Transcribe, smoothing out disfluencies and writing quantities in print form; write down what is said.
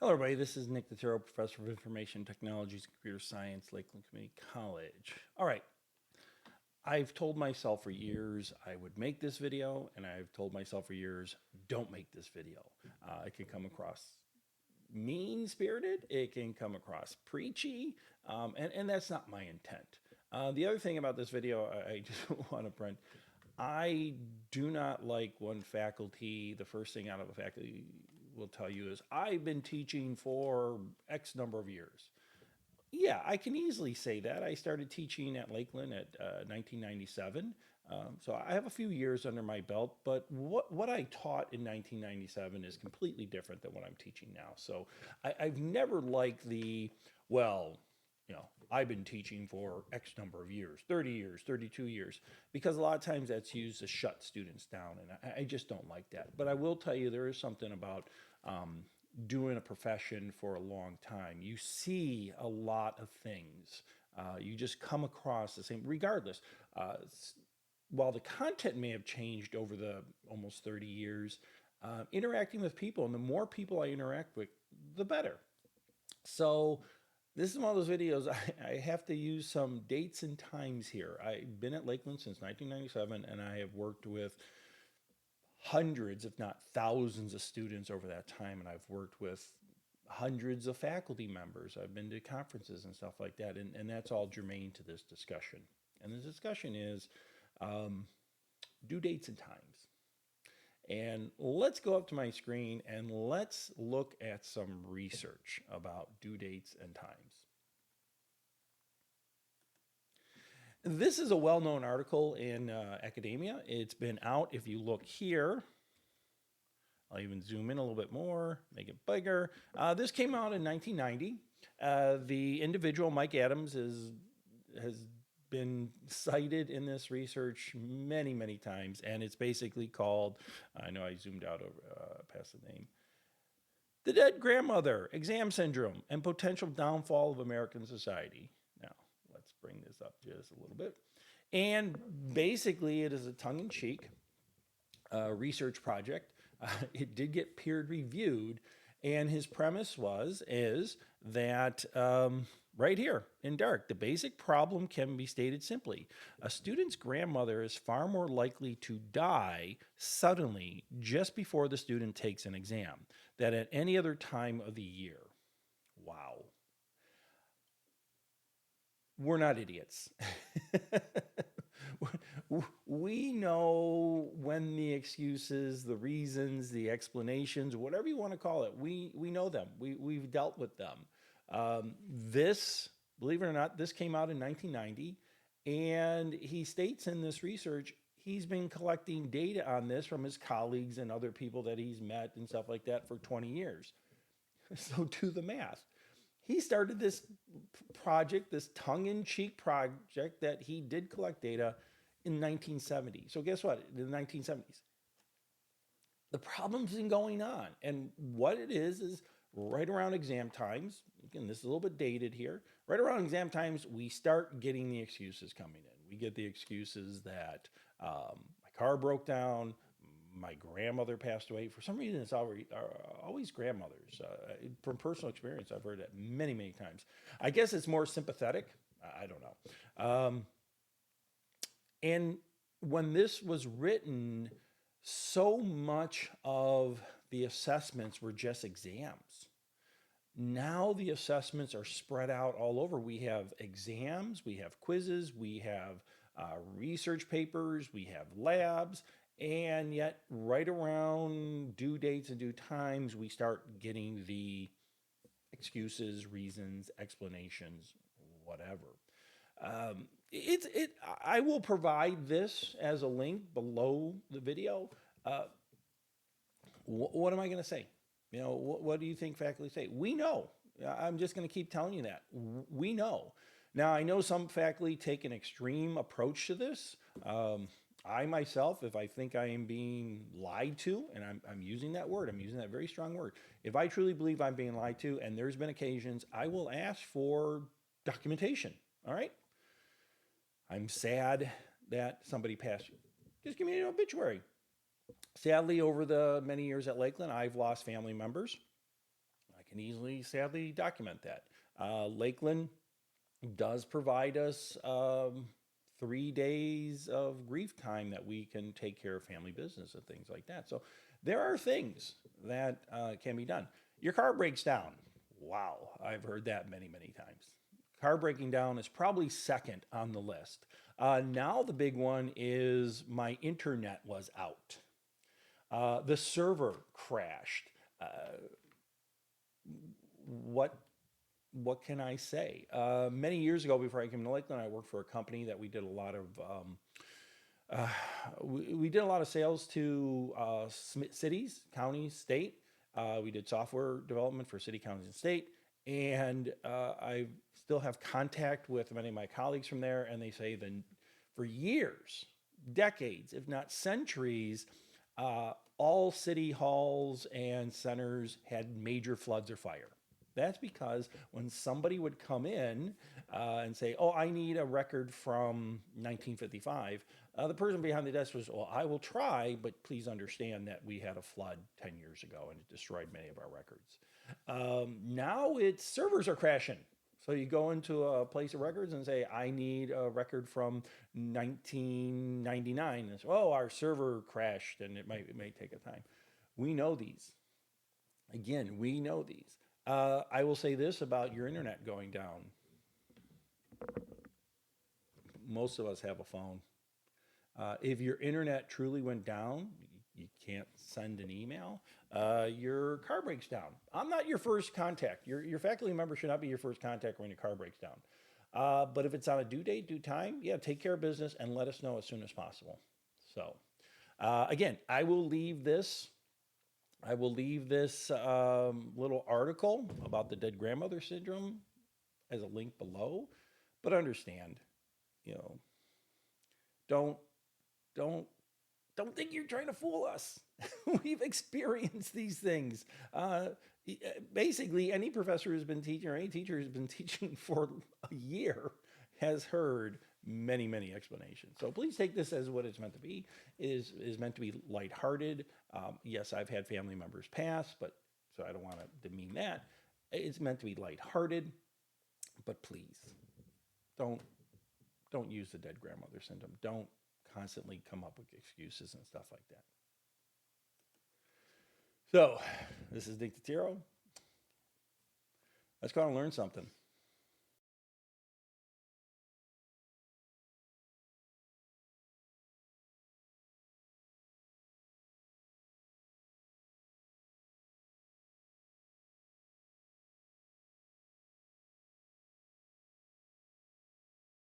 Hello, everybody. This is Nick Totero, Professor of Information Technologies and Computer Science, Lakeland Community College. All right. I've told myself for years I would make this video, and I've told myself for years, don't make this video. It can come across mean spirited, it can come across preachy, and that's not my intent. The other thing about this video, I just want to print. I do not like when faculty, the first thing out of a faculty will tell you is, I've been teaching for X number of years. Yeah, I can easily say that. I started teaching at Lakeland at 1997. So I have a few years under my belt, but what I taught in 1997 is completely different than what I'm teaching now. So I've never liked well, I've been teaching for X number of years, 30 years, 32 years, because a lot of times that's used to shut students down. And I just don't like that. But I will tell you, there is something about doing a profession for a long time. You see a lot of things. You just come across the same, regardless. While the content may have changed over the almost 30 years, interacting with people, and the more people I interact with, the better. So this is one of those videos I have to use some dates and times here. I've been at Lakeland since 1997, and I have worked with hundreds, if not thousands, of students over that time, and I've worked with hundreds of faculty members. I've been to conferences and stuff like that, and that's all germane to this discussion. And the discussion is due dates and times. And let's go up to my screen and let's look at some research about due dates and times. This is a well-known article in academia. It's been out. If you look here, I'll even zoom in a little bit more, make it bigger. This came out in 1990. The individual, Mike Adams, has been cited in this research many, many times, and it's basically called, I know I zoomed out over past the name, The Dead Grandmother, Exam Syndrome, and Potential Downfall of American Society. Now, let's bring this up just a little bit. And basically, it is a tongue-in-cheek research project. It did get peer reviewed, and his premise is that right here in dark, the basic problem can be stated simply. A student's grandmother is far more likely to die suddenly just before the student takes an exam than at any other time of the year. Wow. We're not idiots. We know when the excuses, the reasons, the explanations, whatever you want to call it, we know them. We've dealt with them. This, believe it or not, this came out in 1990, and he states in this research he's been collecting data on this from his colleagues and other people that he's met and stuff like that for 20 years. So do the math. He started this project, this tongue-in-cheek project that he did collect data in 1970. So guess what? In the 1970s, the problem's been going on. And what it is right around exam times, again, this is a little bit dated here, right around exam times, we start getting the excuses coming in. We get the excuses that my car broke down, my grandmother passed away. For some reason, it's always grandmothers. From personal experience, I've heard that many, many times. I guess it's more sympathetic. I don't know. And when this was written, so much of the assessments were just exams. Now the assessments are spread out all over. We have exams, we have quizzes, we have research papers, we have labs, and yet right around due dates and due times, we start getting the excuses, reasons, explanations, whatever. I will provide this as a link below the video. What am I going to say? What do you think faculty say? We know. I'm just going to keep telling you that. We know. Now, I know some faculty take an extreme approach to this. I myself, if I think I am being lied to, and I'm using that word, I'm using that very strong word. If I truly believe I'm being lied to, and there's been occasions, I will ask for documentation. All right? I'm sad that somebody passed. Just give me an obituary. Sadly, over the many years at Lakeland, I've lost family members. I can easily, sadly, document that. Lakeland does provide us 3 days of grief time that we can take care of family business and things like that. So there are things that can be done. Your car breaks down. Wow, I've heard that many, many times. Car breaking down is probably second on the list. Now the big one is my internet was out. The server crashed. What what can I say? Many years ago, before I came to Lakeland, I worked for a company that we did a lot of we did a lot of sales to cities, counties, state. We did software development for city, counties, and state. And I still have contact with many of my colleagues from there, and they say that for years, decades, if not centuries, all city halls and centers had major floods or fire. That's because when somebody would come in and say, "Oh, I need a record from 1955," the person behind the desk was, "Well, I will try, but please understand that we had a flood 10 years ago and it destroyed many of our records." Now it's servers are crashing. So you go into a place of records and say, "I need a record from 1999." And it's, "Oh, our server crashed and it may take a time." We know these. Again, we know these. I will say this about your internet going down. Most of us have a phone. If your internet truly went down, you can't send an email, your car breaks down. I'm not your first contact. Your faculty member should not be your first contact when your car breaks down. But if it's on a due date, due time, yeah, take care of business and let us know as soon as possible. So, again, I will leave this little article about the dead grandmother syndrome as a link below. But understand, you know, don't don't don't think you're trying to fool us. We've experienced these things. Basically, any professor who's been teaching or any teacher who's been teaching for a year has heard many, many explanations. So please take this as what it's meant to be. Is meant to be lighthearted. Yes, I've had family members pass, but so I don't want to demean that. It's meant to be lighthearted, but please don't don't use the dead grandmother syndrome. Don't constantly come up with excuses and stuff like that. So, this is Dick Tiro. Let's go out and learn something.